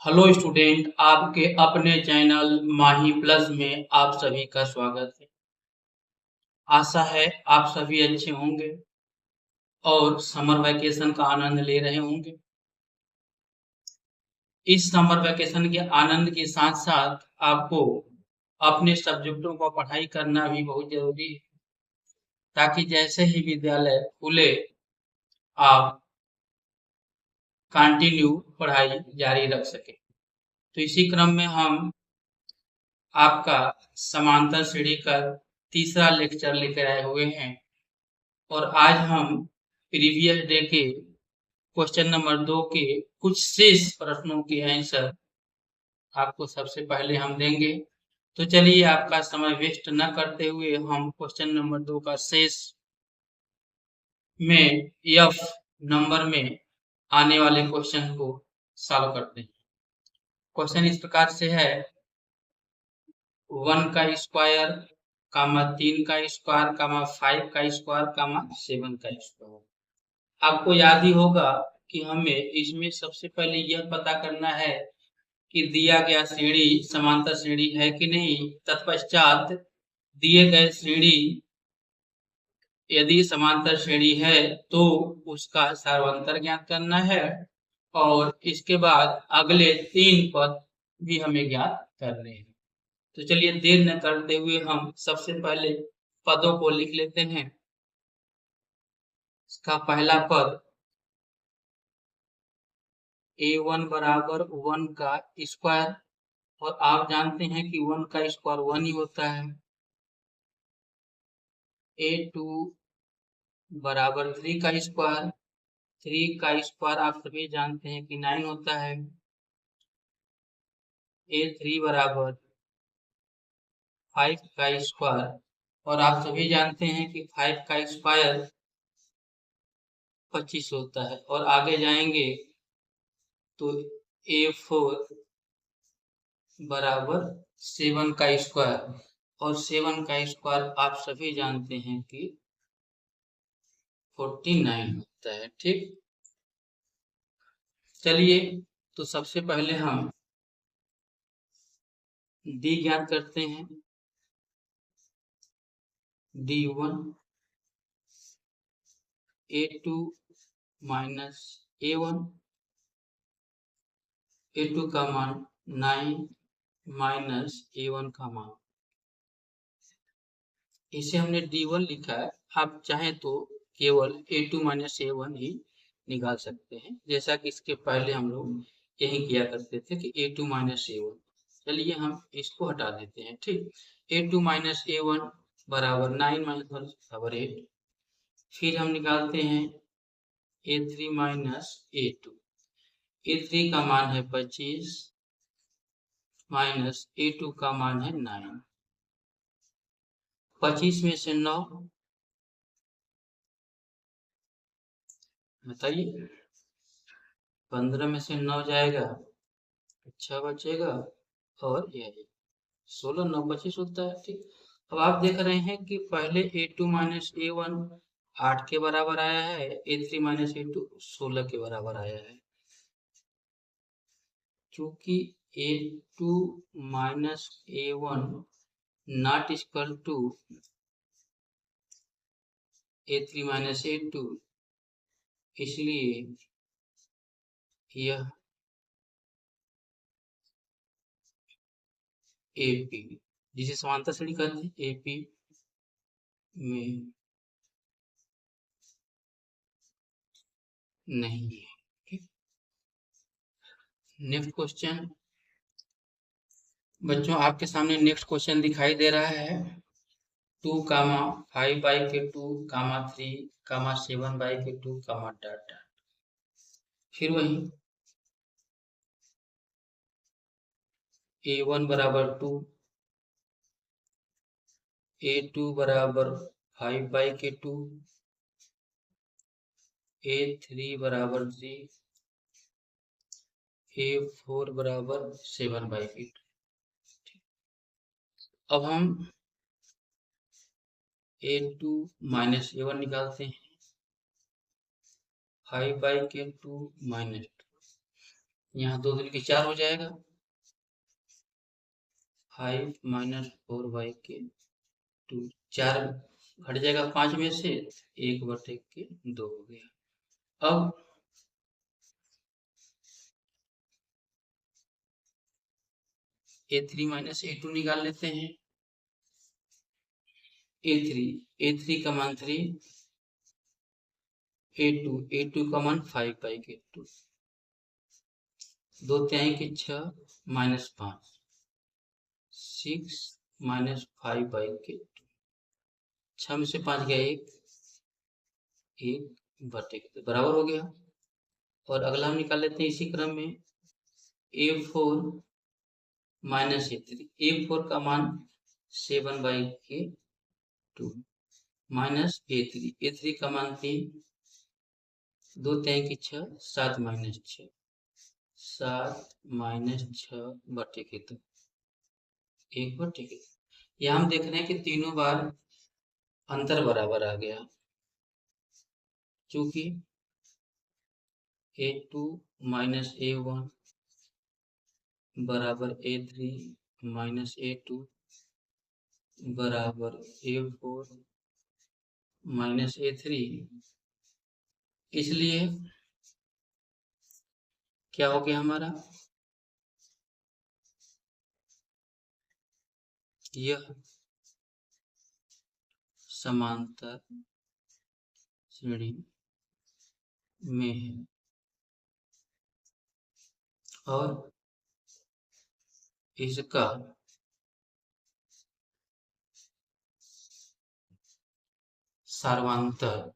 Hello student, आपके अपने channel माही plus में आप सभी का स्वागत है। आशा है आप सभी अच्छे होंगे और समर वैकेशन का आनंद ले रहे होंगे। इस समर वैकेशन के आनंद के साथ साथ आपको अपने सब्जेक्टों का पढ़ाई करना भी बहुत जरूरी है, ताकि जैसे ही विद्यालय खुले आप कंटिन्यू पढ़ाई जारी रख सके। तो इसी क्रम में हम आपका समांतर श्रेणी का तीसरा लेक्चर लेकर आए हुए हैं और आज हम प्रीवियस डे के क्वेश्चन नंबर 2 के कुछ शेष प्रश्नों के आंसर आपको सबसे पहले हम देंगे। तो चलिए आपका समय वेस्ट न करते हुए हम क्वेश्चन नंबर 2 का शेष में एफ नंबर में आने वाले क्वेश्चन को सॉल्व करते हैं। क्वेश्चन इस प्रकार से है 1 का स्क्वायर, 3 का स्क्वायर, 5 का स्क्वायर, 7 का स्क्वायर। आपको याद ही होगा कि हमें इसमें सबसे पहले यह पता करना है कि दिया गया श्रेणी समांतर श्रेणी है कि नहीं। तत्पश्चात दिए गए श्रेणी यदि समांतर श्रेणी है तो उसका सर्वांतर ज्ञात करना है और इसके बाद अगले 3 पद भी हमें ज्ञात करने हैं। तो चलिए देर न करते हुए हम सबसे पहले पदों को लिख लेते हैं। इसका पहला पद a1 बराबर 1 का स्क्वायर, और आप जानते हैं कि 1 का स्क्वायर 1 ही होता है। a2 बराबर 3 का स्क्वायर, 3 का स्क्वायर आप सभी जानते हैं कि 9 होता है। a3 बराबर 5 का स्क्वायर, और आप सभी जानते हैं कि 5 का स्क्वायर 25 होता है। और आगे जाएंगे तो a4 बराबर 7 का स्क्वायर, और 7 का स्क्वायर आप सभी जानते हैं कि 49 होता है। ठीक, चलिए तो सबसे पहले हम डी ज्ञात करते हैं। d1 a2 minus a1, a2 का मान 9 माइनस a1 का मान, इसे हमने d1 लिखा है। आप चाहें तो केवल a2 माइनस a1 ही निकाल सकते हैं, जैसा कि इसके पहले हम लोग यही किया करते थे कि a2 माइनस a1। चलिए हम इसको हटा देते हैं। ठीक, a2 माइनस a1 बराबर 9 माइनस बराबर 8। फिर हम निकालते हैं a3 माइनस a2। a3 का मान है 25 माइनस a2 का मान है 9। 25 में से 9 बताइए, 15 में से 9 जाएगा, अच्छा बचेगा, और यह 16, 9 25 होता है। ठीक, अब आप देख रहे हैं कि पहले a2 माइनस a1 8 के बराबर आया है, a3 माइनस a2 16 के बराबर आया है। चूंकि a2 minus a1 not equal to a3 minus a2, इसलिए यह AP, जिसे समांतर श्रेणी कहते हैं, AP में नहीं है। नेक्स्ट क्वेश्चन बच्चों, आपके सामने नेक्स्ट क्वेश्चन दिखाई दे रहा है 2 कामा 5 बाई के 2 कामा 3 कामा 7 बाई के 2 कामा डॉट डॉट। फिर वही a1 बराबर 2, a2 बराबर 5 बाई के 2, a3 बराबर 3, a4 बराबर 7 बाई के 2। अब हम a2 माइनस a1 निकालते हैं। 5 बाई के 2 माइनस 2, यहाँ 2 दूनी 4 हो जाएगा। 5 माइनस 4/2, 4 घट जाएगा 5 में से, 1/2 हो गया। अब A3 माइनस A2 निकाल लेते हैं। A3 का मान 3, A2 का मान 5/2, 2 तिहाई के 6 माइनस 5, 6 माइनस 5/2, 6 में से 5 गया 1/2 बराबर हो गया। और अगला हम निकाल लेते हैं इसी क्रम में A4 माइनस A4 का मान 7/2 माइनस A3 का मान 3, 2 तिहाई की 6, 7 माइनस 6, 7 माइनस 6/2, 1/2। यहाँ हम देख रहे हैं कि तीनों बार अंतर बराबर आ गया, क्योंकि A2 माइनस A1 बराबर A3 माइनस A2 बराबर A4 माइनस A3। इसलिए क्या हो गया हमारा, यह समांतर श्रेणी में है और इसका सर्वांतर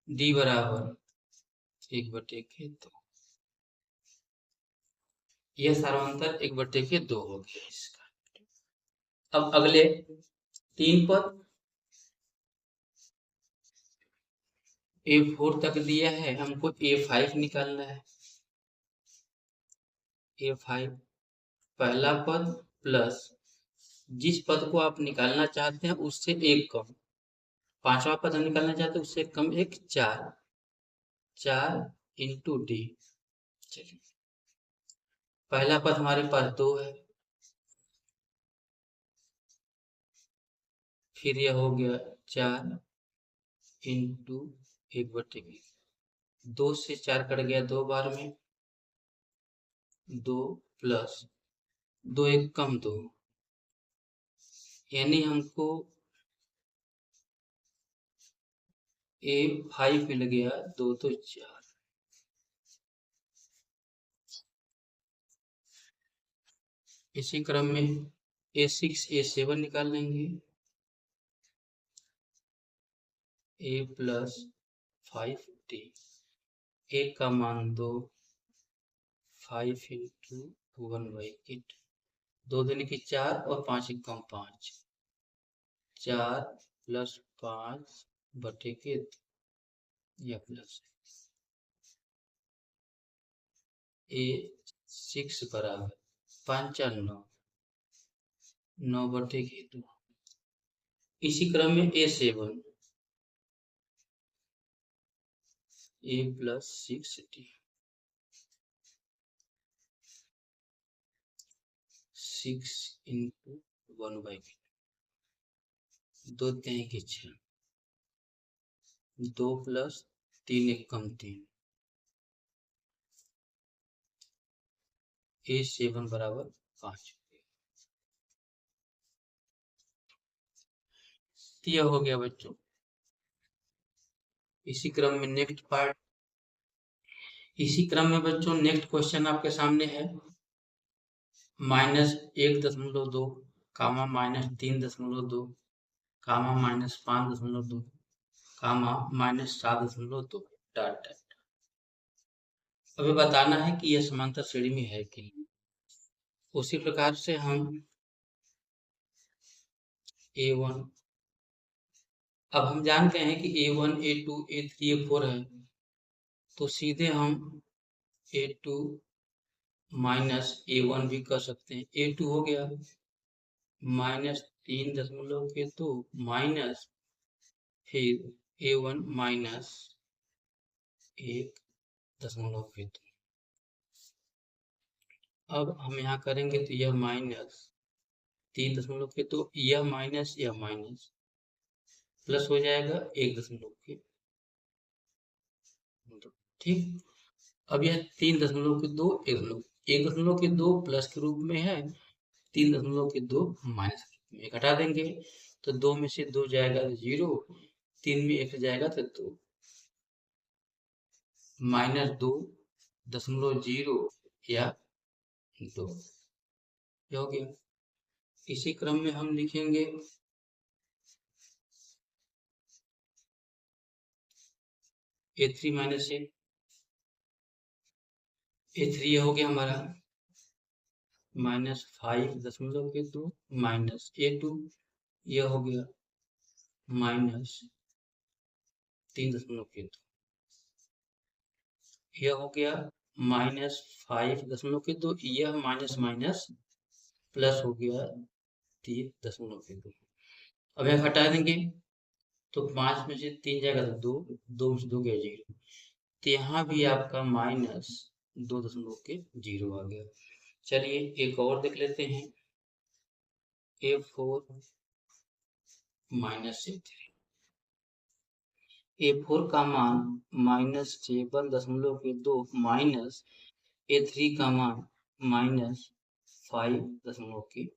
D बराबर 1/2। यह सर्वांतर 1/2 हो गया इसका। अब अगले 3 पद A4 तक दिया है, हमको A5 निकालना है। A5 पहला पद प्लस जिस पद को आप निकालना चाहते हैं उससे एक कम, 5वां पद हम निकालना चाहते हैं उससे कम एक, 4 इंटू D। चलिए, पहला पद हमारे पास 2 है, फिर यह हो गया 4 इंटू 1/2, 2 से 4 कट गया 2 बार में, 2 प्लस 2 एक कम 2, यानी हमको A5 मिल गया 2 तो 4। इसी क्रम में A6 A7 निकाल लेंगे। A प्लस 5D, A का मान 2, 5 इंटू 1/8, 2 दूनी की 4 और 5 एक कम 5, 4 प्लस 5/2 या प्लस A6 बराबर 5 4 9, 9/2। इसी क्रम में A7, A plus 6D, 6 into 1/8, 2 तिहाई की 6, 2 प्लस 3 एक कम 3, A7 बराबर 5। यह हो गया बच्चों। इसी क्रम में नेक्स्ट पार्ट, इसी क्रम में बच्चों नेक्स्ट क्वेश्चन आपके सामने है -1.2 कामा -3.2 कामा -5.2 कामा -7.2 डॉट डॉट। अभी बताना है कि यह समांतर श्रेणी में है कि नहीं। उसी प्रकार से हम A1, अब हम जान गए हैं कि A1 A2 A3 A4 है, तो सीधे हम A2 माइनस A1 भी कर सकते हैं। A2 हो गया -3.2 माइनस फिर A1 माइनस 1.2। अब हम यहाँ करेंगे तो यह माइनस 3.2, यह माइनस प्लस हो जाएगा 1.2। ठीक, अब यह 3.2 1.2 प्लस के रूप में है, 3.2 माइनस के रूप में। घटा देंगे तो 2 में से 2 जाएगा तो 0, 3 में 1 जाएगा तो 2, -2.0 या 2 हो गया। इसी क्रम में हम लिखेंगे A3 माइनस A3 हो गया हमारा -5.2 माइनस A2 यह हो गया -3.2। यह हो गया -5.2, यह माइनस प्लस हो गया 3.2। अब यह हटा देंगे तो 5 में से 3 जाएगा तो 2, 2 में से 2 गया 0, तो यहाँ भी आपका -2.0 आ गया। चलिए एक और देख लेते हैं, A4 माइनस A4 का मान -7.2 माइनस A3 का मान -5.2,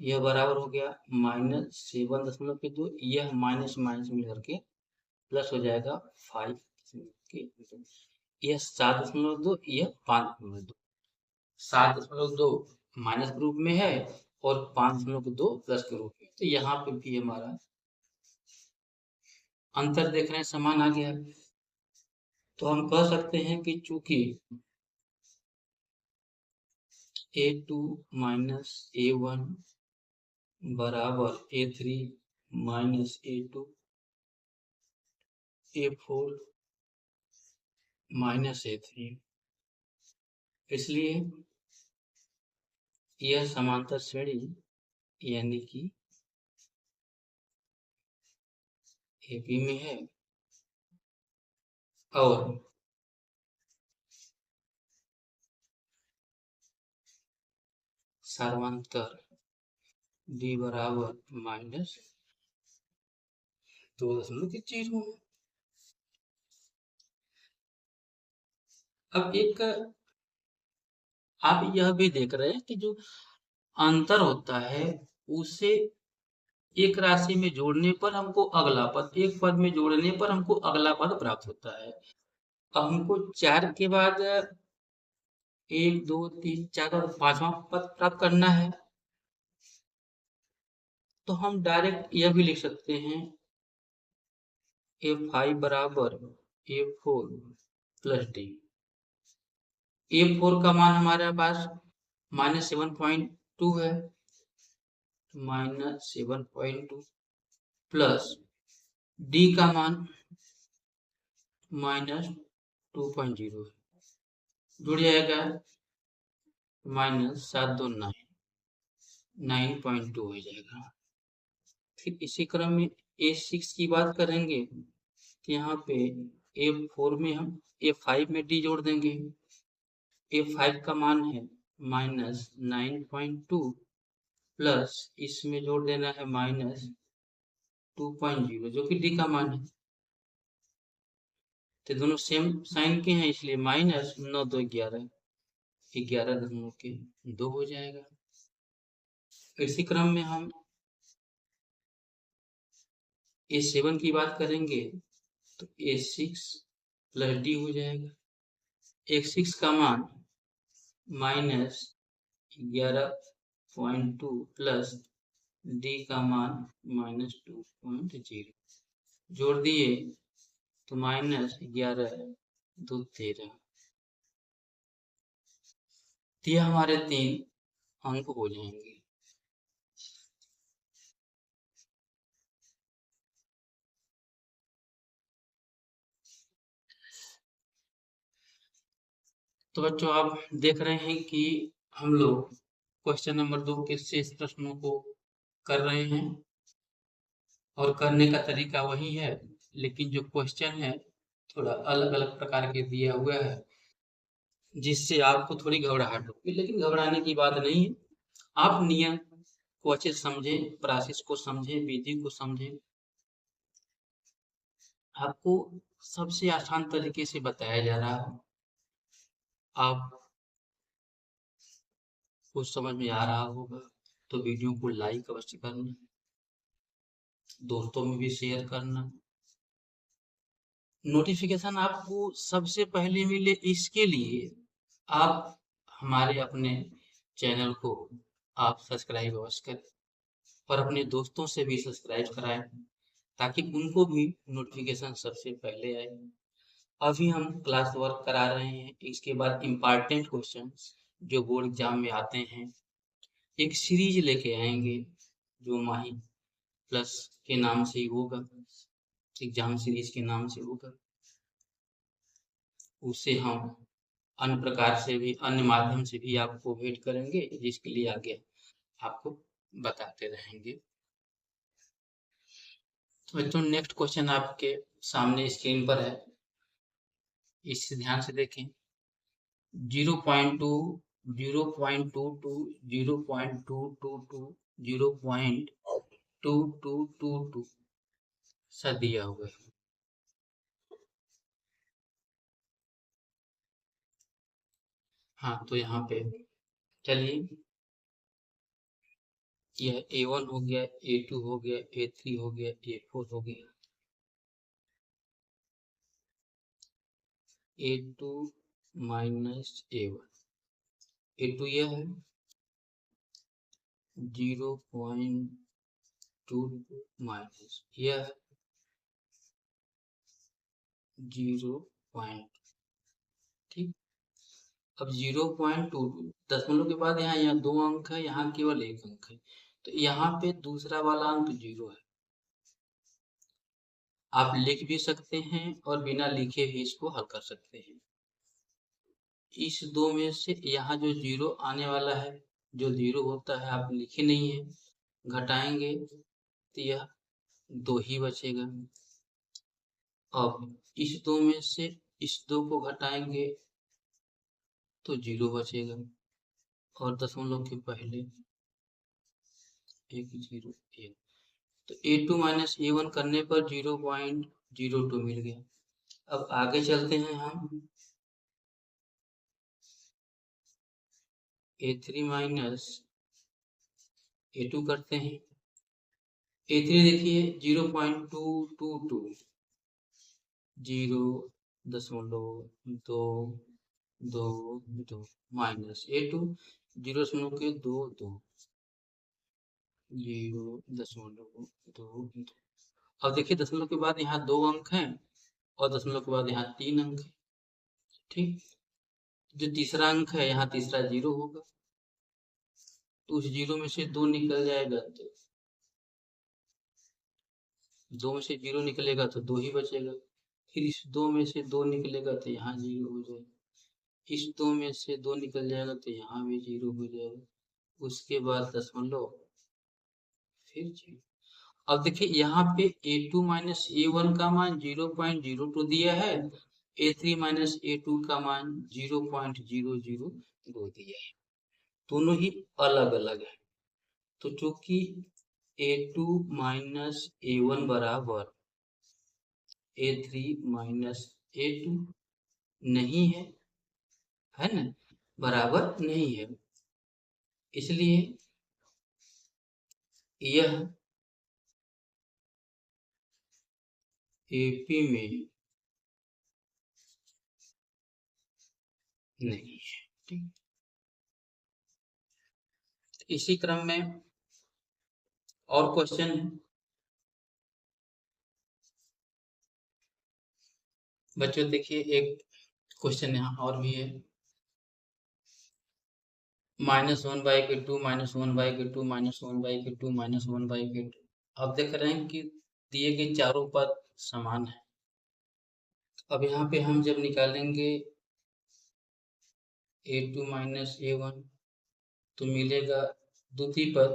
यह बराबर हो गया -7.2, यह माइनस मिलकर के प्लस हो जाएगा 5 के, यह 7.2, यह 5.2, 7.2 माइनस के रूप में है और 5.2 प्लस के रूप में, तो यहाँ पे भी हमारा अंतर देख रहे हैं समान आ गया। तो हम कह सकते हैं कि चूंकि A2 माइनस A1 बराबर A3 minus A2, A4 minus A3, इसलिए यह समांतर श्रेणी यानी कि AB में है और सर्वांतर D बराबर -2.0। अब एक आप यह भी देख रहे हैं कि जो अंतर होता है उसे एक राशि में जोड़ने पर हमको अगला पद, एक पद में जोड़ने पर हमको अगला पद प्राप्त होता है। अब हमको 4 के बाद 1 2 3 4 और 5वां पद प्राप्त करना है, तो हम डायरेक्ट यह भी लिख सकते हैं A5 बराबर A4 प्लस D। A4 का मान हमारे पास -7.2 है, -7.2 प्लस D का मान -2.0 है, जुड़ जाएगा -729 9.2 हो जाएगा। फिर इसी क्रम में A6 की बात करेंगे तो यहाँ पे A4 में हम A5 में D जोड़ देंगे, A5 का मान है -9.2 प्लस इसमें जोड़ देना है -2.0 जो कि D का मान है, तो दोनों सेम साइन के हैं इसलिए -9 2 11 11.2 हो जाएगा। इसी क्रम में हम A7 की बात करेंगे तो A6 प्लस D हो जाएगा। A6 का मान -11.2 प्लस D का मान -2.0 जोड़ दिए तो -11 2 13, ये हमारे 3 अंक हो जाएंगे। तो बच्चों आप देख रहे हैं कि हम लोग क्वेश्चन नंबर 2 के शेष प्रश्नों को कर रहे हैं और करने का तरीका वही है, लेकिन जो क्वेश्चन है थोड़ा अलग अलग प्रकार के दिया हुआ है, जिससे आपको थोड़ी घबराहट होगी, लेकिन घबराने की बात नहीं है। आप नियम को अच्छे से समझें, प्रोसेस को समझें, विधि को समझें। आपको सबसे आसान तरीके से बताया जा रहा है, आप कुछ समझ में आ रहा होगा तो वीडियो को लाइक अवश्य करना, दोस्तों में भी शेयर करना। नोटिफिकेशन आपको सबसे पहले मिले इसके लिए आप हमारे अपने चैनल को आप सब्सक्राइब अवश्य करें और अपने दोस्तों से भी सब्सक्राइब कराएं, ताकि उनको भी नोटिफिकेशन सबसे पहले आए। अभी हम क्लास वर्क करा रहे हैं, इसके बाद इम्पॉर्टेंट क्वेश्चंस जो बोर्ड एग्जाम में आते हैं, एक सीरीज लेके आएंगे जो माही प्लस के नाम से ही होगा, एग्जाम सीरीज के नाम से होगा। उससे हम अन्य प्रकार से भी, अन्य माध्यम से भी आपको भेंट करेंगे, जिसके लिए आगे आपको बताते रहेंगे। तो नेक्स्ट क्वेश्चन आपके सामने स्क्रीन पर है, इसे ध्यान से देखें। 0.2 0.22 0.222 0.2222 सा दिया हुआ है। हाँ, तो यहाँ पे चलिए, यह A1 हो गया, A2 हो गया, A3 हो गया, A4 हो गया। A2 माइनस A1, A2 यह है 0.2 माइनस यह 0. ठीक, अब 0.22 दशमलव के बाद यहाँ 2 अंक है, यहाँ केवल 1 अंक है, तो यहाँ पे दूसरा वाला अंक 0 है। आप लिख भी सकते हैं और बिना लिखे भी इसको हल कर सकते हैं। इस दो में से यहाँ जो 0 आने वाला है, जो 0 होता है आप लिखे नहीं है, घटाएंगे तो यह 2 ही बचेगा। अब इस 2 में से इस 2 को घटाएंगे तो 0 बचेगा, और दशमलव के पहले एक 0 1, तो A2 माइनस A1 करने पर 0.02 मिल गया। अब आगे चलते हैं हम A3 माइनस A2 करते हैं। A3 देखिए 0.222 0.222 माइनस A2 0.22 0.22। अब देखिए दशमलव के बाद यहाँ 2 अंक हैं और दशमलव के बाद यहाँ 3 अंक है। ठीक, जो तीसरा अंक है यहाँ तीसरा 0 होगा, तो उस 0 में से 2 निकल जाएगा, तो 2 में से 0 निकलेगा तो 2 ही बचेगा। फिर इस 2 में से 2 निकलेगा तो यहाँ 0 हो जाएगा, इस 2 में से 2 निकल जाएगा तो यहाँ भी 0 हो जाएगा, उसके बाद दशमलव फिर 0। अब देखिए यहाँ पे A2 माइनस A1 का मान 0.02 दिया है, A3 माइनस A2 का मान 0.002 दिया है, दोनों ही अलग अलग है। तो चूंकि A2 माइनस A1 बराबर A3 माइनस A2 नहीं है, है ना, बराबर नहीं है, इसलिए यह AP में नहीं है। ठीक, इसी क्रम में और क्वेश्चन है बच्चों। देखिए एक क्वेश्चन यहाँ और भी है, -1/2 -1/2 -1/2 -1/2। अब देख रहे हैं कि दिए गए चारों पद समान है। अब यहाँ पे हम जब निकालेंगे A2 माइनस A1 तो मिलेगा द्वितीय पद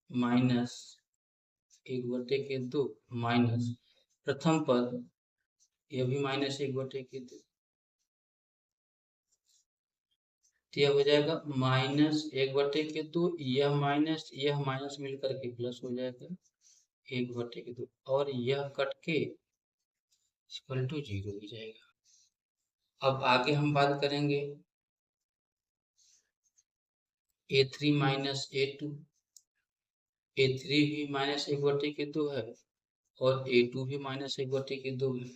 -1/2 माइनस प्रथम पद यह भी -1/2, तो यह हो जाएगा -1/2, यह माइनस मिलकर के प्लस हो जाएगा 1/2, और यह कट के इक्वल टू 0 हो जाएगा। अब आगे हम बात करेंगे A3 माइनस A2, A3 भी -1/2 है और A2 भी -1/2 है।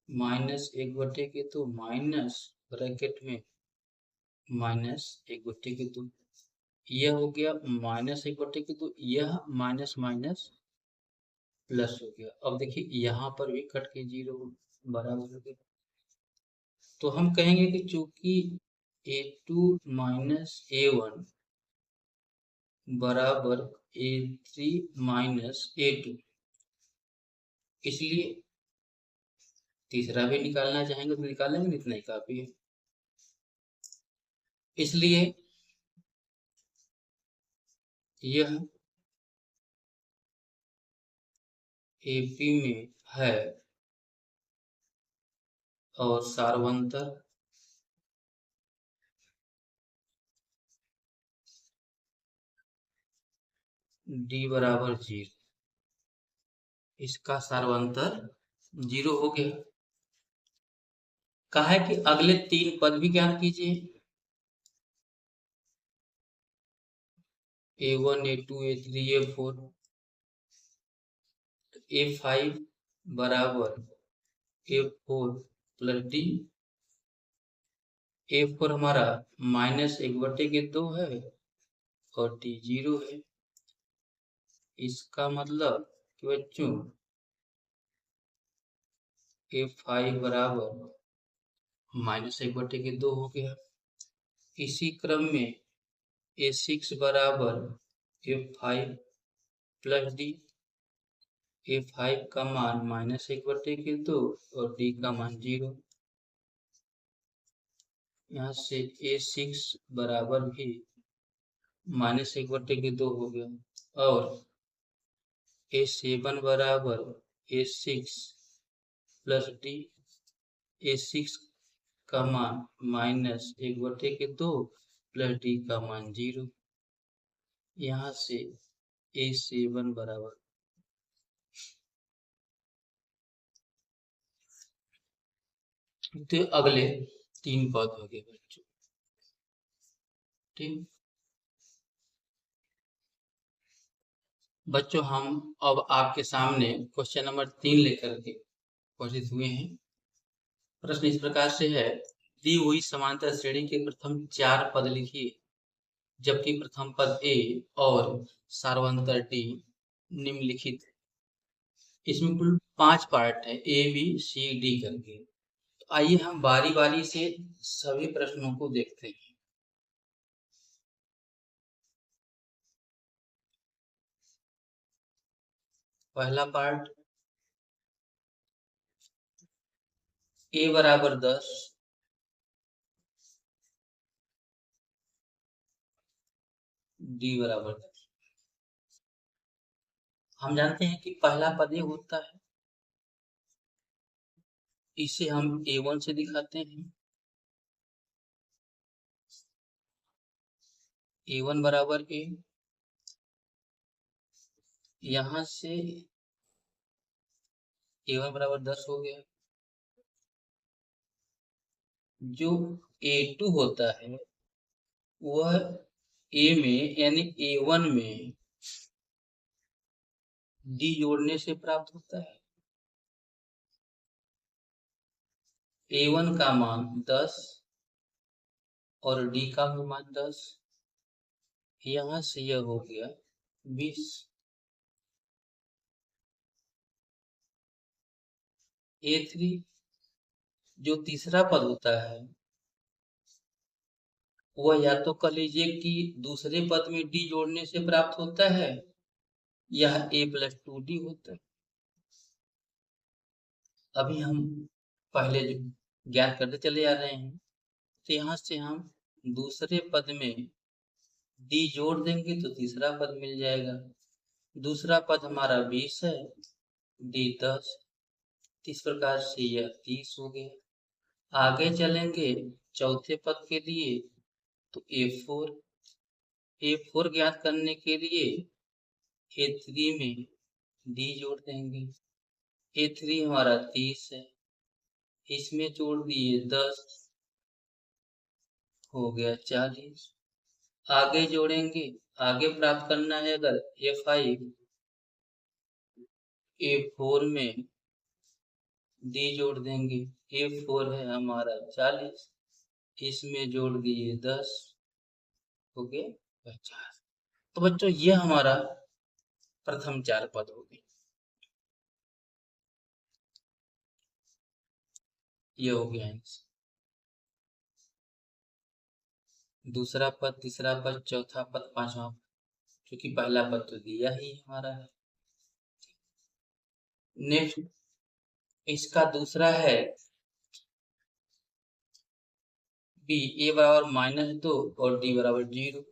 -1/2 माइनस ब्रैकेट में -1/2, यह हो गया -1/2, यह माइनस माइनस प्लस हो गया। अब देखिए यहाँ पर भी कट के 0 बराबर हो गया, तो हम कहेंगे कि चूंकि A2 माइनस A1 बराबर A3 माइनस A2, इसलिए तीसरा भी निकालना चाहेंगे तो निकालेंगे, इतना ही काफी है। इसलिए यह AP में है और सार्वंतर D बराबर 0, इसका सार्वंतर 0 हो गया। कहा है कि अगले 3 पद भी ज्ञात कीजिए, A1 A2 A3 A4, A5 बराबर A4 प्लस D। A4 हमारा -1/2 है और D 0 है। इसका मतलब कि बच्चों A5 बराबर -1/2 हो गया। इसी क्रम में A6 बराबर A5 प्लस D। A5 का मान -1/2 और D का मान 0। यहाँ से A6 बराबर भी -1/2 हो गया और A7 बराबर A6 प्लस D। A6 का मान -1/2 प्लस D का मान 0। यहाँ से A7 बराबर तो अगले 3 पद हो गए बच्चों, ठीक। बच्चों हम अब आपके सामने क्वेश्चन नंबर 3 लेकर के उपस्थित हुए हैं। प्रश्न इस प्रकार से है, दी हुई समांतर श्रेणी के प्रथम 4 पद लिखिए, जबकि प्रथम पद A और सार्वंतर D निम्नलिखित। इसमें कुल 5 पार्ट है, A B C D करके। तो आइए हम बारी बारी से सभी प्रश्नों को देखते हैं। पहला पार्ट, A बराबर 10, D बराबर 10। हम जानते हैं कि पहला पद A होता है, इसे हम A1 से दिखाते हैं। A1 बराबर A, यहाँ से A1 बराबर 10 हो गया। जो A2 होता है वह A में यानी A1 में D जोड़ने से प्राप्त होता है। A1 का मान 10 और D का भी मान 10, यहाँ से यह हो गया 20। A3 जो तीसरा पद होता है वह या तो कह लीजिए कि दूसरे पद में D जोड़ने से प्राप्त होता है, यह A प्लस 2D होता है। अभी हम पहले जो ज्ञात करते चले आ रहे हैं, तो यहाँ से हम दूसरे पद में D जोड़ देंगे तो तीसरा पद मिल जाएगा। दूसरा पद हमारा 20 है, D 10, इस प्रकार से यह 30 हो गया। आगे चलेंगे चौथे पद के लिए, तो A4 ज्ञात करने के लिए A3 में D जोड़ देंगे। A3 हमारा 30 है, इसमें जोड़ दिए 10, हो गया 40। आगे जोड़ेंगे, आगे प्राप्त करना है अगर A5, A4 में D जोड़ देंगे। A4 है हमारा 40, इसमें जोड़ दिए 10, हो गए 50। तो बच्चों ये हमारा प्रथम 4 पद हो गए, ये हो गया आंसर। दूसरा पद, तीसरा पद, चौथा पद, पांचवा पद, क्योंकि पहला पद तो दिया ही हमारा है। नेक्स्ट इसका दूसरा है बी, ए बराबर -2 और डी बराबर 0।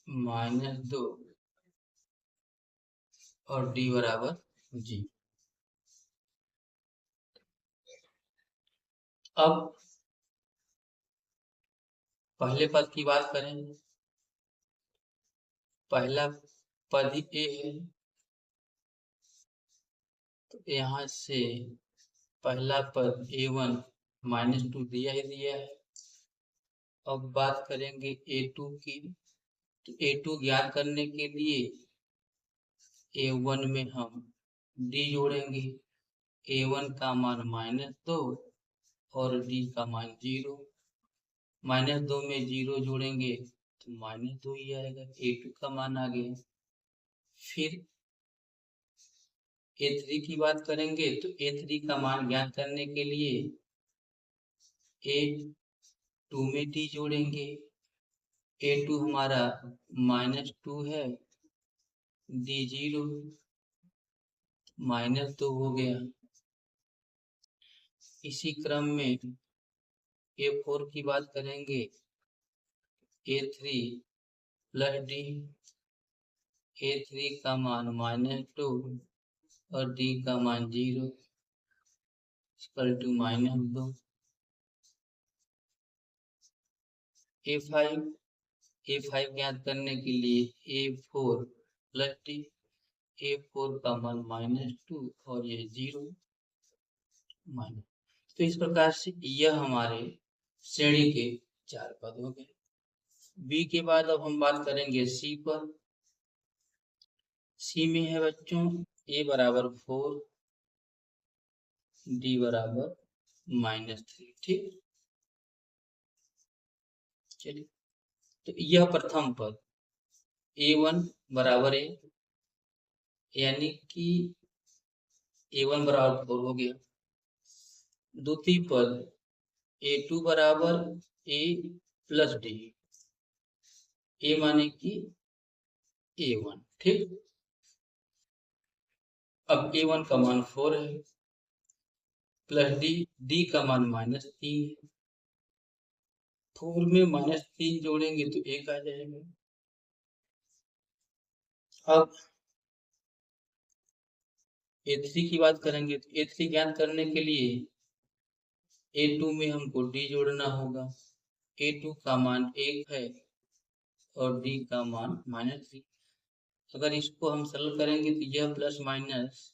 -2 और डी बराबर 0। अब पहले पद की बात करें, पहला पद ही ए है, तो यहाँ से पहला पद A1 -2 दिया ही दिया है। अब बात करेंगे A2 की, तो A2 ज्ञात करने के लिए A1 में हम D जोड़ेंगे। A1 का मान -2 और D का मान 0। -2 में 0 जोड़ेंगे तो -2 ही आएगा, A2 का मान आ गया। फिर A3 की बात करेंगे, तो A3 का मान ज्ञात करने के लिए A2 में D जोड़ेंगे। A2 हमारा -2 है, D 0, -2 हो गया। इसी क्रम में A4 की बात करेंगे, A3 प्लस D, A3 का मान -2 और D का मान 0 इक्वल टू -2। A5 ज्ञात करने के लिए A4 प्लस D, A4 का मान -2 और ये 0 माइनस। तो इस प्रकार से यह हमारे श्रेणी के 4 पद हो गए। बी के बाद अब हम बात करेंगे सी पर। सी में है बच्चों A बराबर 4, D बराबर -3। ठीक, चलिए, तो यह प्रथम पद A1 बराबर A, यानी कि A1 बराबर 4 हो गया। द्वितीय पद A2 बराबर A प्लस D, A माने कि A1। ठीक, अब A1 का मान 4 है, प्लस D का मान -3 है। 4 में -3 जोड़ेंगे तो 1 आ जाएगा। अब A3 की बात करेंगे, तो A3 ज्ञात करने के लिए A2 में हमको D जोड़ना होगा। A2 का मान 1 है और D का मान -3। अगर इसको हम सरल करेंगे तो यह प्लस माइनस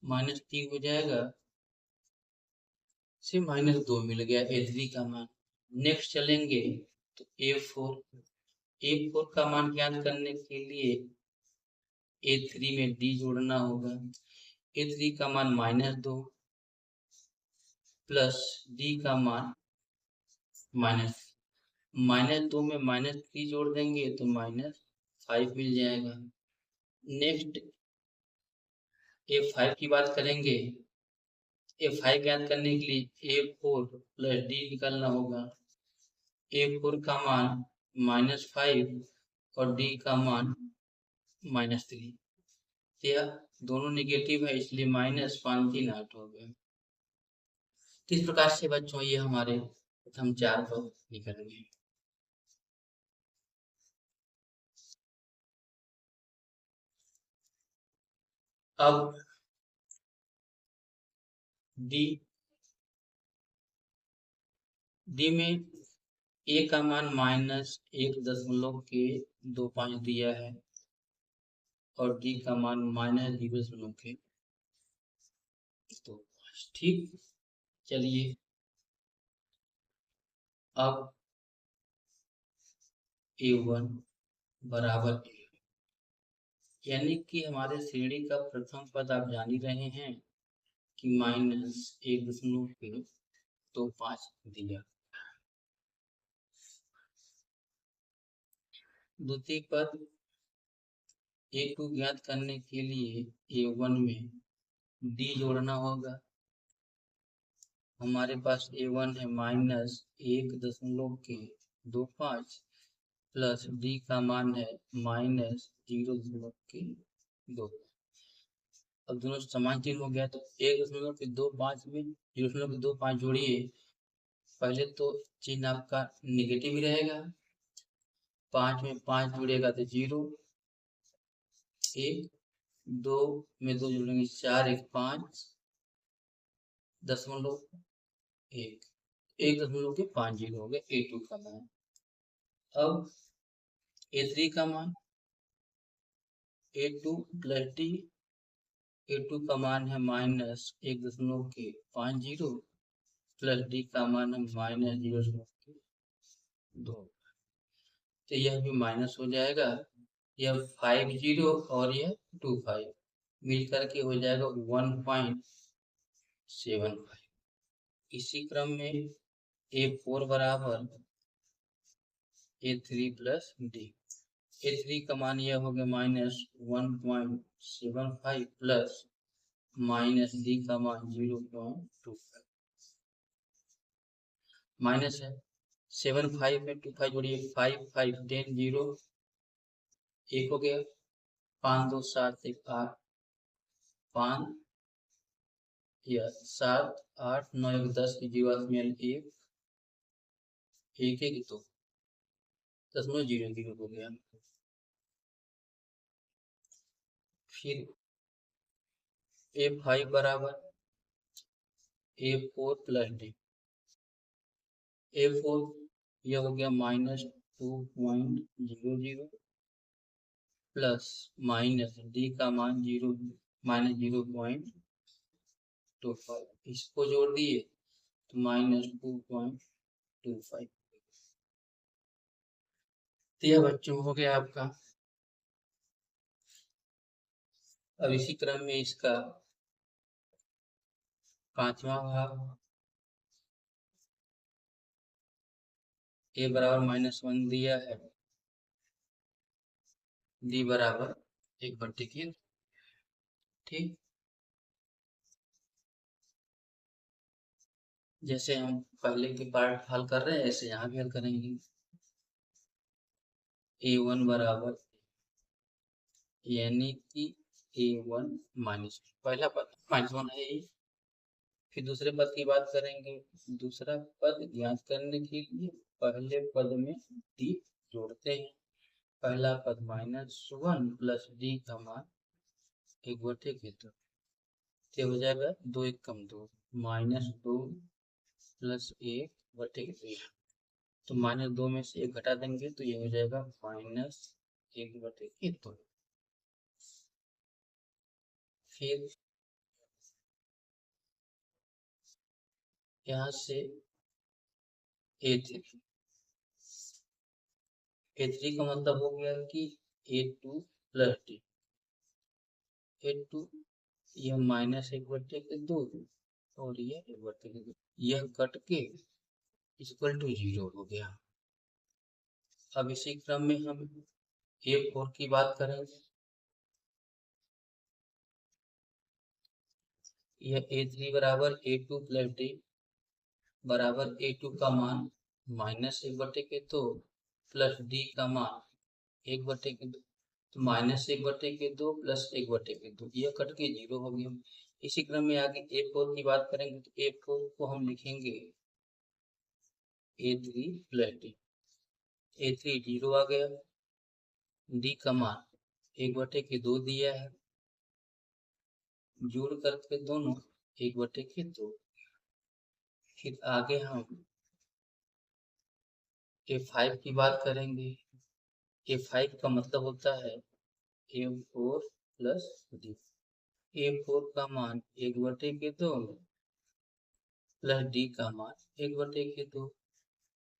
-3 हो जाएगा, से -2 मिल गया A3 का मान। नेक्स्ट चलेंगे तो A4 का मान ज्ञात करने के लिए A3 में D जोड़ना होगा। A3 का मान -2 प्लस D का मान -2 में -3 जोड़ देंगे तो -5 मिल जाएगा। नेक्स्ट A5 की बात करेंगे। A5 ज्ञात करने के लिए A4 प्लस D निकालना होगा। A4 का मान -5 और D का मान -3। यह दोनों निगेटिव है, इसलिए -5 3 8 हो गया। इस प्रकार से बच्चों ये हमारे प्रथम 4 पद निकल गए। अब डी में ए का मान -1.25 दिया है और डी का मान -0.25। ठीक, चलिए अब A1 बराबर A, यानी कि हमारे श्रेणी का प्रथम पद आप जान ही रहे हैं कि -1.25 दिया। द्वितीय पद A2 ज्ञात करने के लिए A1 में D जोड़ना होगा। हमारे पास A1 है -1.25 प्लस D का मान है -0.2। अब दोनों समान चिन्ह हो गया तो 1.25 में 0.25 जोड़िए। पहले तो चिन्ह आपका निगेटिव ही रहेगा। 5 में 5 जुड़ेगा तो 0, 1, 2 में 2 जोड़ेंगे 4, 1 5 दशमलव 1.50 हो गया A2 का मान। अब A3 का मान A2 प्लस D, A2 का मान है -1.50 प्लस D का मान है -0.2। तो यह भी माइनस हो जाएगा। यह 50 और यह 25 मिल करके हो जाएगा 1.75। इसी क्रम में A4 बराबर A3 प्लस D। A3 का मान यह हो गया -1.75 प्लस माइनस D का मान 0.25। माइनस है 75 में 25 जोड़िए 5 5 10 0 1 हो गया। 5 2 7 1 8 5 या 7 8 9 1 10 की जीवात में 1 1 1 तो 0.00 हो गया। फिर A5 बराबर A4 प्लस D। A4 यह हो गया -2.00 प्लस माइनस D का मान -0.25। इसको जोड़ दिए तो -2.25। तो यह बच्चों हो गया आपका। अब इसी क्रम में इसका पांचवा भाग A बराबर -1 दिया है, D बराबर 1/3। ठीक, जैसे हम पहले के पार्ट हल कर रहे हैं ऐसे यहाँ भी हल करेंगे। A1 बराबर यानी कि A1 माइनस पहला पद -1 है ही। फिर दूसरे पद की बात करेंगे। दूसरा पद ज्ञात करने के लिए पहले पद में D जोड़ते हैं। पहला पद -1 प्लस D का मान 1/2 हो जाएगा 2 1 कम 2 -2 प्लस 1/3। तो -2 में से 1 घटा देंगे तो ये हो जाएगा -1/2। फिर यहाँ से A3 का मतलब हो गया कि A2 प्लस D। A2 यह -1/2 और यह 1/2, यह कट के इक्वल टू 0 हो गया। अब इसी क्रम में हम A4 की बात करेंगे। यह A3 बराबर A2 प्लस डी बराबर A2 का मान -1/2 प्लस डी का मान 1/2, तो -1/2 प्लस 1/2 यह कट के 0 हो गया। इसी क्रम में आगे A4 की बात करेंगे तो A4 को हम लिखेंगे A3 प्लस डी। A3 0 आ गया, डी का मान 1/2 दिया है, जोड़ करके दोनों 1/2। फिर आगे हम A5 की बात करेंगे। A5 का मतलब होता है A4 प्लस डी। A4 का मान 1/2 प्लस डी का मान 1/2।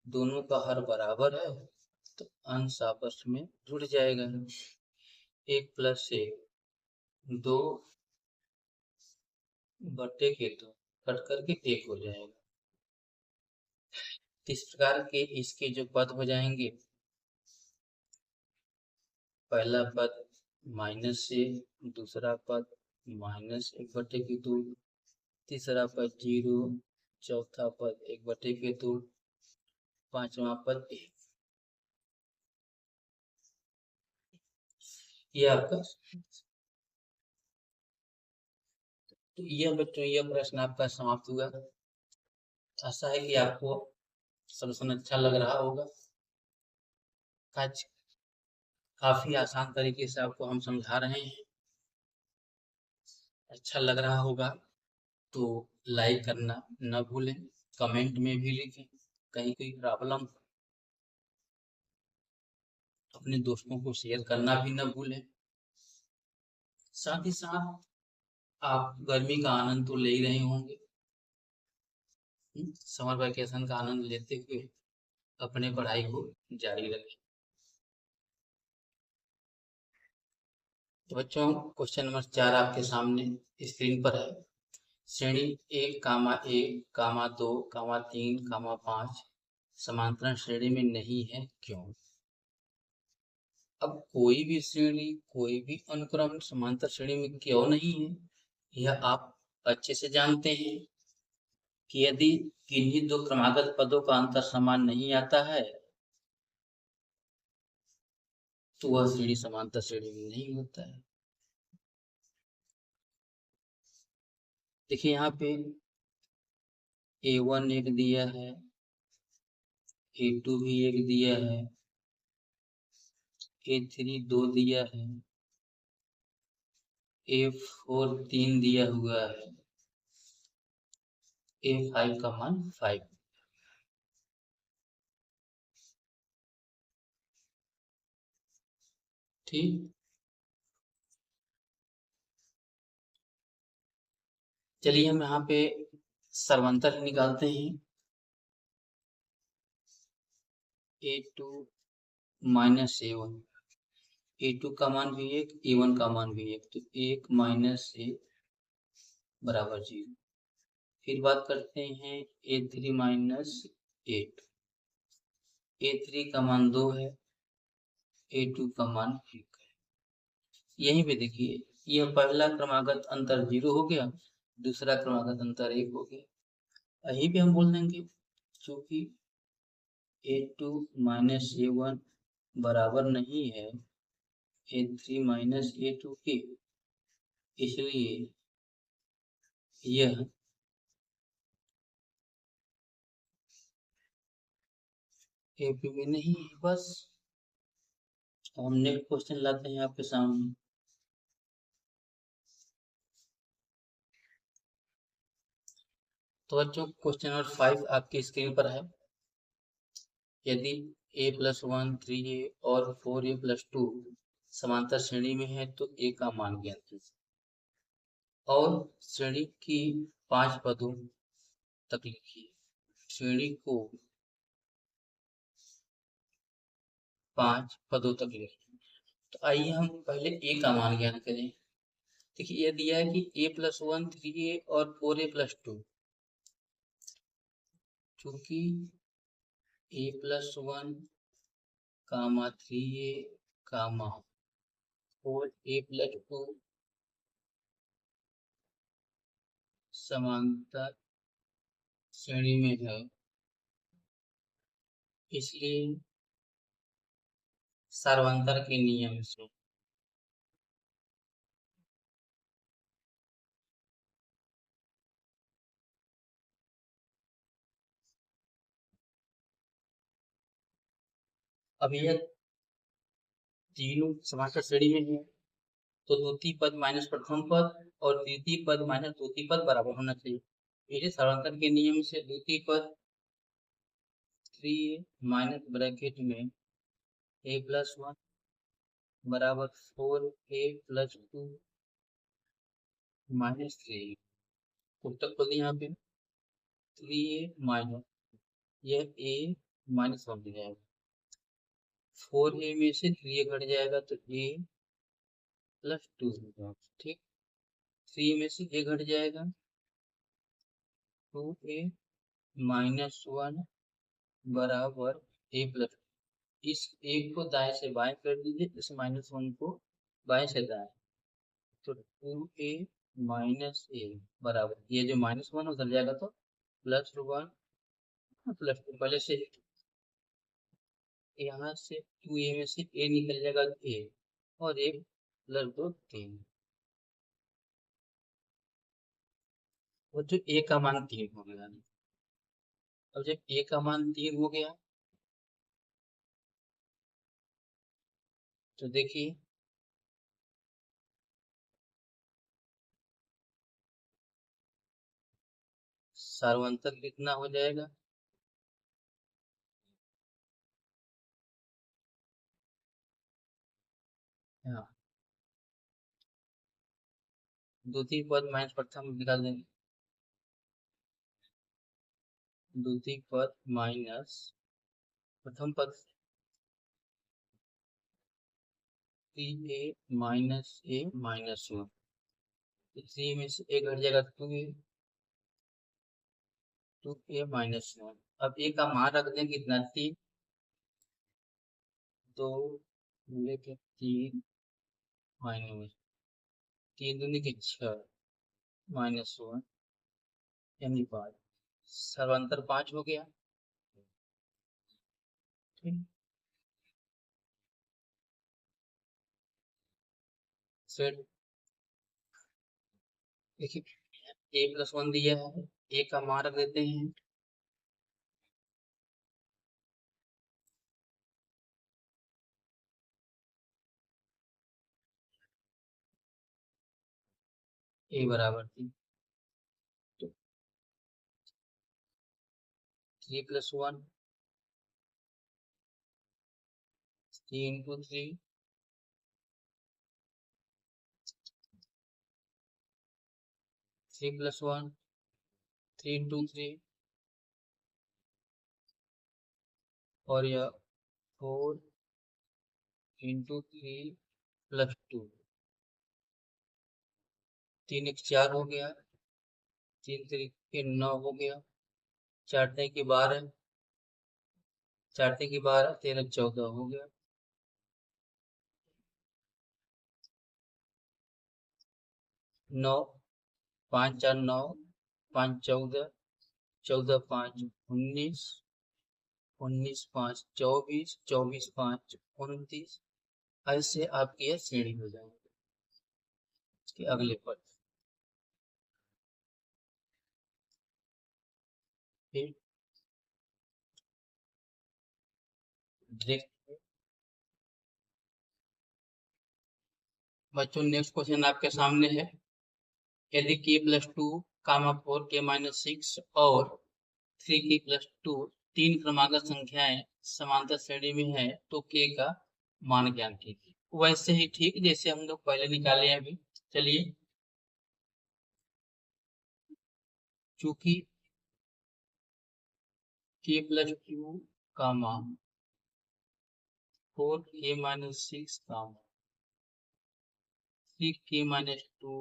दोनों का हर बराबर है तो अंश आपस में जुड़ जाएगा। 1 प्लस 1 2/2 कट करके 1 हो जाएगा। इस प्रकार के इसके जो पद हो जाएंगे, पहला पद माइनस से, दूसरा पद -1/2, तीसरा पद 0, चौथा पद 1/2, पांचवा पद 1। ये आपका, तो यह बच्चों यह प्रश्न आपका समाप्त हुआ। आशा है कि आपको सॉल्यूशन अच्छा लग रहा होगा। आज काफी आसान तरीके से आपको हम समझा रहे हैं। अच्छा लग रहा होगा तो लाइक करना न भूलें, कमेंट में भी लिखें। कहीं कोई प्रॉब्लम, अपने दोस्तों को शेयर करना भी न भूलें। साथ ही साथ आप गर्मी का आनंद तो ले ही रहे होंगे। समर वैकेशन का आनंद लेते हुए अपने पढ़ाई को जारी रखें। तो बच्चों क्वेश्चन नंबर 4 आपके सामने स्क्रीन पर है। श्रेणी 1, 1, 2, 3, 5 समांतर श्रेणी में नहीं है, क्यों? अब कोई भी श्रेणी, कोई भी अनुक्रम समांतर श्रेणी में क्यों नहीं है, यह आप अच्छे से जानते हैं कि यदि किन्हीं दो क्रमागत पदों का अंतर समान नहीं आता है तो वह श्रेणी समांतर श्रेणी में नहीं होता है। देखिए यहाँ पे A1 एक दिया है, A2 भी एक दिया है, A3 2 दिया है, A4 3 दिया हुआ है, A5 का मान 5। ठीक, चलिए हम यहाँ पे सर्वंतर निकालते हैं। A2 माइनस A1, A2 का मान भी 1, A1 का मान भी 1, तो 1 माइनस 1 बराबर 0। फिर बात करते हैं A3 माइनस 8, A3 का मान 2 है, A2 का मान 1 है। यहीं पे देखिए यह पहला क्रमागत अंतर 0 हो गया, दूसरा क्रमागत अंतर 1 हो गया। यहीं पे हम बोल देंगे क्योंकि A2 माइनस A1 बराबर नहीं है A3 माइनस A2 के, इसलिए यह AP में नहीं है। बस हम नेक्स्ट क्वेश्चन लाते हैं आपके सामने। तो बच्चों क्वेश्चन नंबर 5 आपकी स्क्रीन पर है। यदि A+1 3A और 4A+2 समांतर श्रेणी में है तो A का मान ज्ञात कीजिए और श्रेणी की 5 पदों तक लिखिए। श्रेणी को 5 पदों तक लिखिए। तो आइए हम पहले A का मान ज्ञात करें। देखिए यह दिया है कि A+1 3A और 4A+2, चूंकि A+1 कामा 3A कामा 4A+2 समांतर श्रेणी में है, इसलिए सर्वांतर के नियम से अब यह तीनों समांतर श्रेणी में है, तो द्वितीय पद माइनस प्रथम पद और तृतीय पद माइनस द्वितीय पद बराबर होना चाहिए। इसे सर्वांतर के नियम से द्वितीय पद 3 माइनस ब्रैकेट में a प्लस 1 बराबर 4a प्लस 2 माइनस 3 तक खोल यहाँ पे 3a माइनस यह a माइनस 1 हो जाएगा, 4a में से 3a घट जाएगा तो a प्लस 2 हो जाएगा। ठीक, 3 में से a घट जाएगा 2a माइनस 1 बराबर a प्लस, इस एक को दाएं से बाएं कर दीजिए, इस माइनस 1 को बाएं से दाएं, तो 2a माइनस a बराबर ये जो माइनस 1 उधर जाएगा तो प्लस 1 प्लस 2, पहले से यहाँ से 2a में से a निकल जाएगा a और 1 प्लस 2 3, वो जो a का मान 3 हो गया। अब जब a का मान 3 हो गया तो देखिए सर्वांतर कितना हो जाएगा, हाँ द्वितीय पद माइनस प्रथम निकाल देंगे, द्वितीय पद माइनस प्रथम पद 3a माइनस a माइनस 1, 3 में से a घट जाएगा 2a माइनस 1। अब a का मान रख दें कितना 3, 2 लेके 3 माइनस 3 दूनी की 6 माइनस 1 यानी 5, सर्वांतर 5 हो गया। ठीक, फिर देखिए a प्लस 1 दिया है, a का मान रख देते हैं, a बराबर 3, तो 3 प्लस 1 3 इंटू 3 3 प्लस 1 3 इंटू 3 और यह 4 इंटू 3 प्लस 2, 3 एक 4 हो गया, 3 3 9 हो गया, 4 की 12, 4 की 12 13 14 हो गया, 9 5 4 9 5 14 14 5 19 19 5 24 24 5 29, ऐसे आपकी यह श्रेणी हो जाएगी। इसके अगले पद फिर बच्चों नेक्स्ट क्वेश्चन आपके सामने है, यदि k प्लस 2 कामा 4 k माइनस 6 और 3k प्लस 2 तीन क्रमागत संख्याएं समांतर श्रेणी में है तो k का मान ज्ञान कीजिए। वैसे ही ठीक जैसे हम लोग पहले निकाले हैं अभी। चलिए, चूंकि k प्लस 2 कामा 4 k माइनस 6 कामा 3 k माइनस 2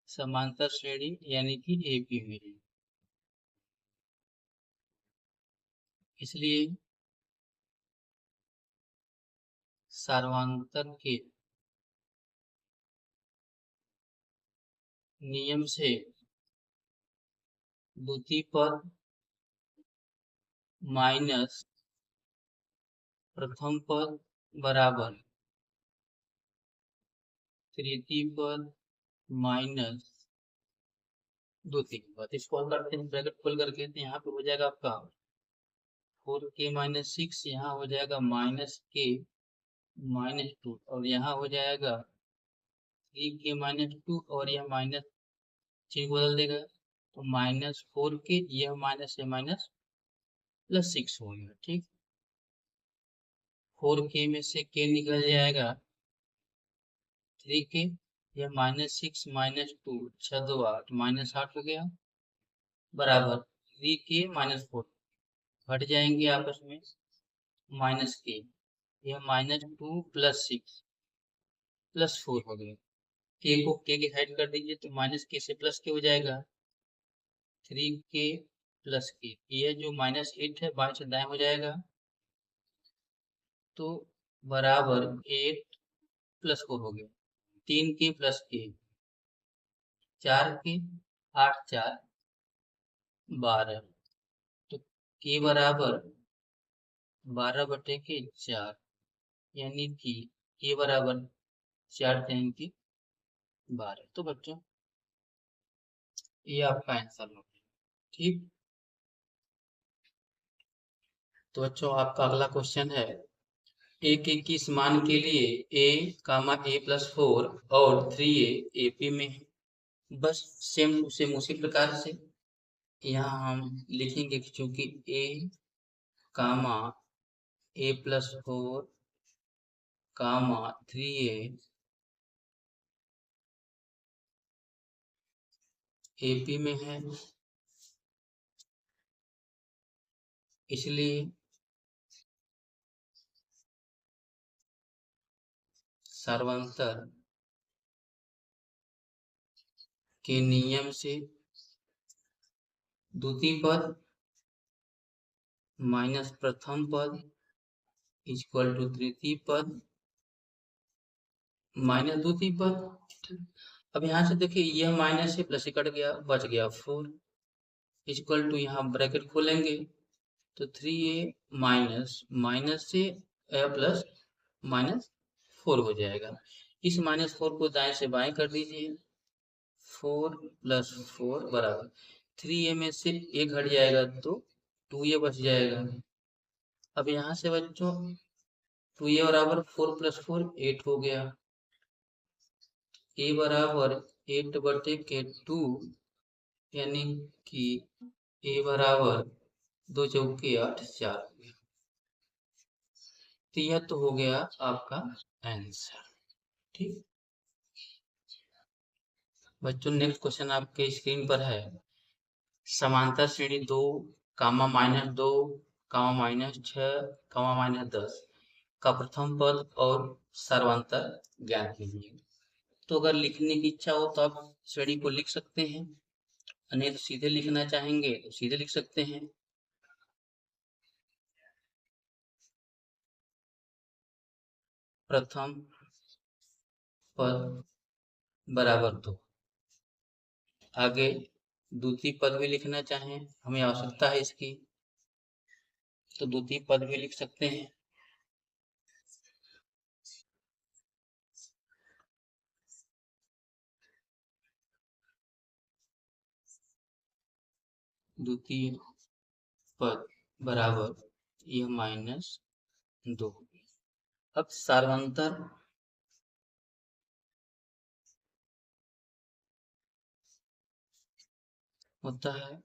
समांतर श्रेणी यानी कि AP में है, इसलिए सर्वांतर के नियम से द्वितीय पद माइनस प्रथम पद बराबर तृतीय पद माइनस द्वितीय पद। इसको हल करते हैं, ब्रैकेट खोल करके, तो यहाँ पे हो जाएगा आपका 4k-6, यहाँ हो जाएगा -k-2, और यहाँ हो जाएगा 3k-2, और यह माइनस चिन्ह बदल देगा तो -4k, यह माइनस से माइनस +6 हो गया। ठीक, 4k में से k निकल जाएगा 3k, यह -6 -2 6 2 8 -8 हो गया बराबर 3k -4 घट जाएंगे आपस में -k, यह -2 +6 +4 हो गया। k को k की साइड कर दीजिए तो -k से +k हो जाएगा 3k +k, यह जो -8 है बाएं से दाएं हो जाएगा तो बराबर 8 +4 हो गया 3k +k 4k 8 4 12, तो k बराबर 12/4, यानी कि k बराबर 4×3 = 12। तो बच्चों ये आपका आंसर हो गया। ठीक, तो बच्चों आपका अगला क्वेश्चन है ए के किस मान के लिए a, a+4 और 3a AP में है। बस सेम सेम उसी प्रकार से यहाँ हम लिखेंगे कि चूंकि a, a+4, 3a AP में है, इसलिए सर्वांतर के नियम से द्वितीय पद माइनस प्रथम पद इक्वल टू तृतीय पद माइनस द्वितीय पद। अब यहाँ से देखिए यह माइनस से प्लस कट गया, बच गया 4 इक्वल टू, यहाँ ब्रैकेट खोलेंगे तो 3a माइनस माइनस से प्लस -4 हो जाएगा। इस -4 को दाएं से बाएं कर दीजिए, 4 + 4 बराबर 3a में से a घट जाएगा तो 2a बच जाएगा। अब यहाँ से बच्चों 2a बराबर 4 + 4 8 हो गया, a बराबर 8/2, यानी कि a बराबर 2 चौके 8 4 हो गया। तो यह तो हो गया आपका आंसर। ठीक बच्चों, नेक्स्ट क्वेश्चन आपके स्क्रीन पर है समांतर श्रेणी 2, -2, -6, -10 का प्रथम पद और सर्वांतर ज्ञात कीजिए। तो अगर लिखने की इच्छा हो तो आप श्रेणी को लिख सकते हैं, नहीं तो सीधे लिखना चाहेंगे तो सीधे लिख सकते हैं। प्रथम पद बराबर 2, आगे द्वितीय पद भी लिखना चाहें, हमें आवश्यकता है इसकी, तो द्वितीय पद भी लिख सकते हैं। द्वितीय पद बराबर यह -2। अब सर्वांतर होता है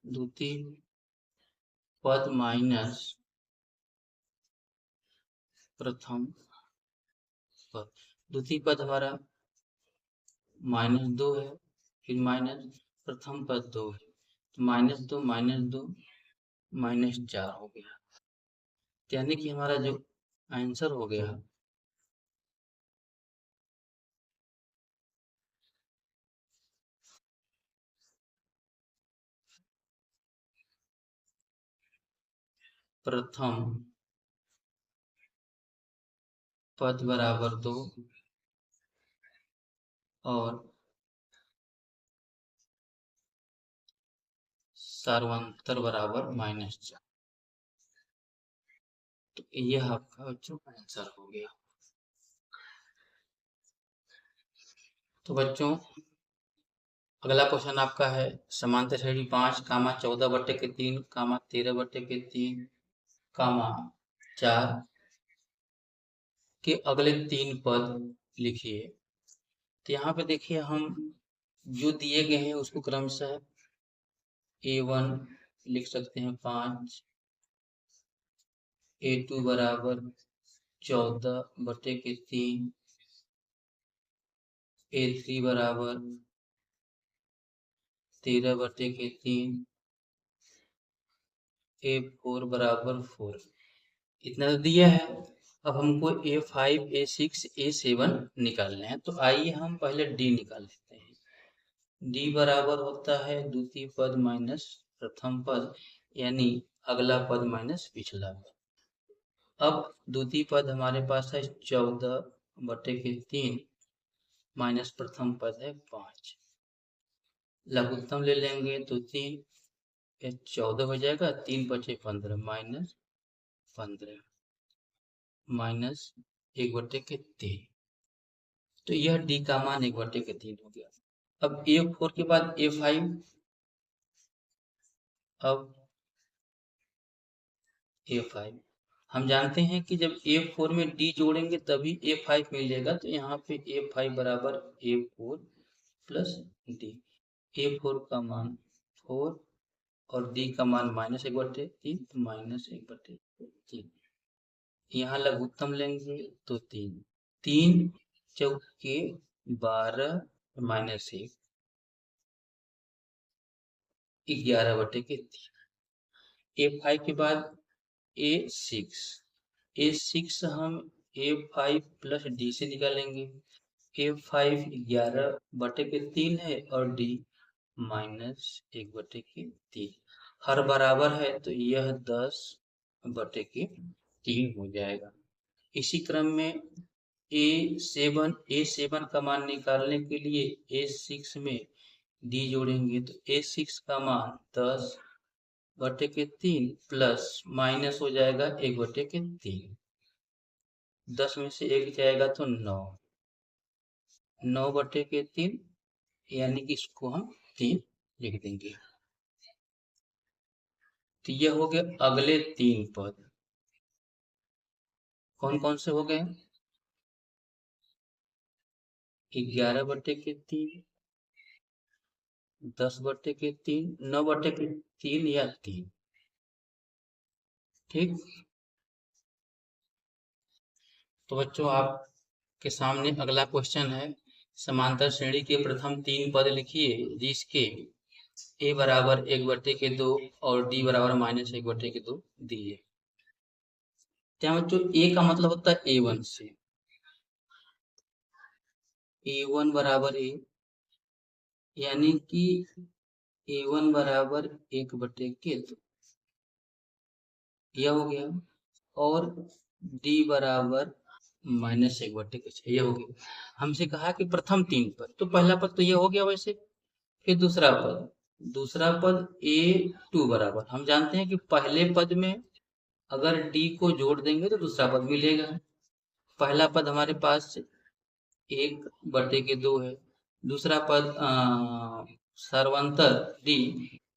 द्वितीय पद माइनस प्रथम पद। द्वितीय पद हमारा -2 है, फिर माइनस प्रथम पद 2 है, तो -2 -2 -4 हो गया, यानी कि हमारा जो आंसर हो गया प्रथम पद बराबर 2 और सर्वांतर बराबर -4। तो यह आपका बच्चों आंसर हो गया। तो बच्चों अगला क्वेश्चन आपका है समांतर श्रेणी 5 कामा 14/3 कामा 13/3 कामा 4 के अगले 3 पद लिखिए। तो यहाँ पे देखिए हम जो दिए गए हैं उसको क्रमशः A1 लिख सकते हैं 5, A2 बराबर 14/3, A3 बराबर 13/3, A4 बराबर 4। इतना तो दिया है। अब हमको A5, A6, A7 निकालने हैं। तो आइए हम पहले D निकाल लेते हैं। D बराबर होता है द्वितीय पद माइनस प्रथम पद, यानी अगला पद माइनस पिछला पद। अब द्वितीय पद हमारे पास है 14/3 माइनस प्रथम पद है 5। लघुत्तम ले लेंगे तो 3, 14 हो जाएगा, 3 बचे 15 माइनस 15 माइनस 1/3। तो यह D का मान 1/3 हो गया। अब A4 के बाद A5, अब A5 हम जानते हैं कि जब A4 में D जोड़ेंगे तभी A5 मिलेगा। तो यहाँ पे A5 बराबर A4 प्लस D। A4 का मान 4 और D का मान -1/3, -1/3। यहाँ लघुत्तम लेंगे तो 3, 3 चौके 12 -1, 11/3। A5 के बाद A6 हम A5 प्लस D से निकालेंगे। A5 11/3 है और D -1/3। हर बराबर है तो यह 10/3 हो जाएगा। इसी क्रम में A7 का मान निकालने के लिए A6 में D जोड़ेंगे तो A6 का मान 10/3 प्लस माइनस हो जाएगा 1/3। 10 में से 1 जाएगा तो 9, 9/3, यानी कि इसको हम 3 लिख देंगे। तो यह हो गए अगले 3 पद। कौन कौन से हो गए? 11/3, 10/3, 9/3 या 3। ठीक। तो बच्चों आपके सामने अगला क्वेश्चन है समांतर श्रेणी के प्रथम 3 पद लिखिए जिसके A बराबर 1/2 और D बराबर -1/2 दिए। क्या बच्चों A का मतलब होता है A1 से। A1 बराबर A, यानी कि A1 बराबर 1/2 यह हो गया, और D बराबर -1/6 यह हो गया। हमसे कहा कि प्रथम 3 पद, तो पहला पद तो यह हो गया वैसे। फिर दूसरा पद A2 बराबर, हम जानते हैं कि पहले पद में अगर D को जोड़ देंगे तो दूसरा पद मिलेगा। पहला पद हमारे पास 1/2 है। दूसरा पद सर्वांतर D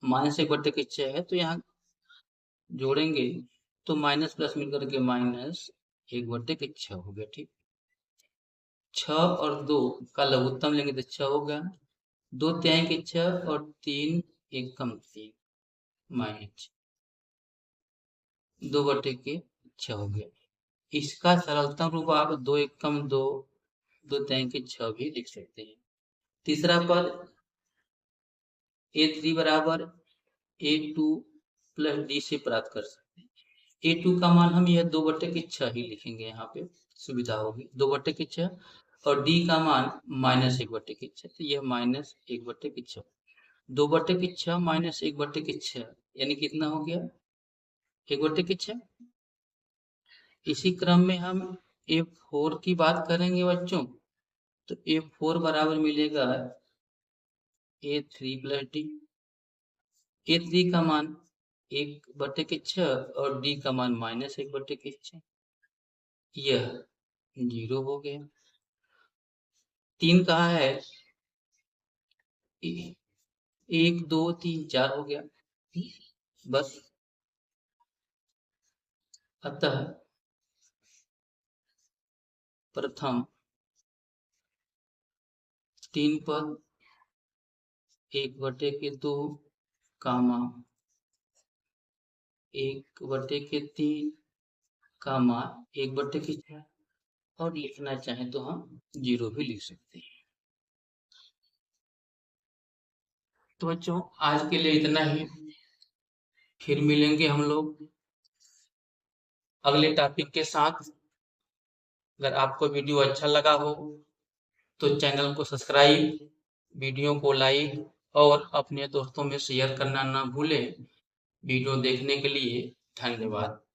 -1/6 है। तो यहाँ जोड़ेंगे तो माइनस प्लस मिलकर के -1/6 हो गया। ठीक। 6 और 2 का लघुत्तम लेंगे तो 6 हो गया। 2 तिहाई के 6 और 3 एकम 3 -6, 2/6 हो गया। इसका सरलतम रूप आप 2 एकम 2, 2 तिहाई के 6 भी लिख सकते हैं। तीसरा पद A3 बराबर A2 प्लस D से प्राप्त कर सकते हैं। A2 का मान हम यह 2/6 ही लिखेंगे, यहाँ पे सुविधा होगी। 2/6 और D का मान -1/6, तो यह -1/6। 2/6 -1/6 यानी कितना हो गया? 1/6। इसी क्रम में हम A4 की बात करेंगे बच्चों। तो A4 बराबर मिलेगा A3 प्लस डी। A3 का मान 1/6 और D का मान -1/6। यह 0 हो गया। 3 कहाँ है? 1 2 3 4 हो गया बस। अतः प्रथम 3 पद 1/2 कामा 1/3 कामा 1/6 और लिखना चाहें तो हम 0 भी लिख सकते हैं। तो बच्चों आज के लिए इतना ही, फिर मिलेंगे हम लोग अगले टॉपिक के साथ। अगर आपको वीडियो अच्छा लगा हो तो चैनल को सब्सक्राइब, वीडियो को लाइक और अपने दोस्तों में शेयर करना ना भूलें। वीडियो देखने के लिए धन्यवाद।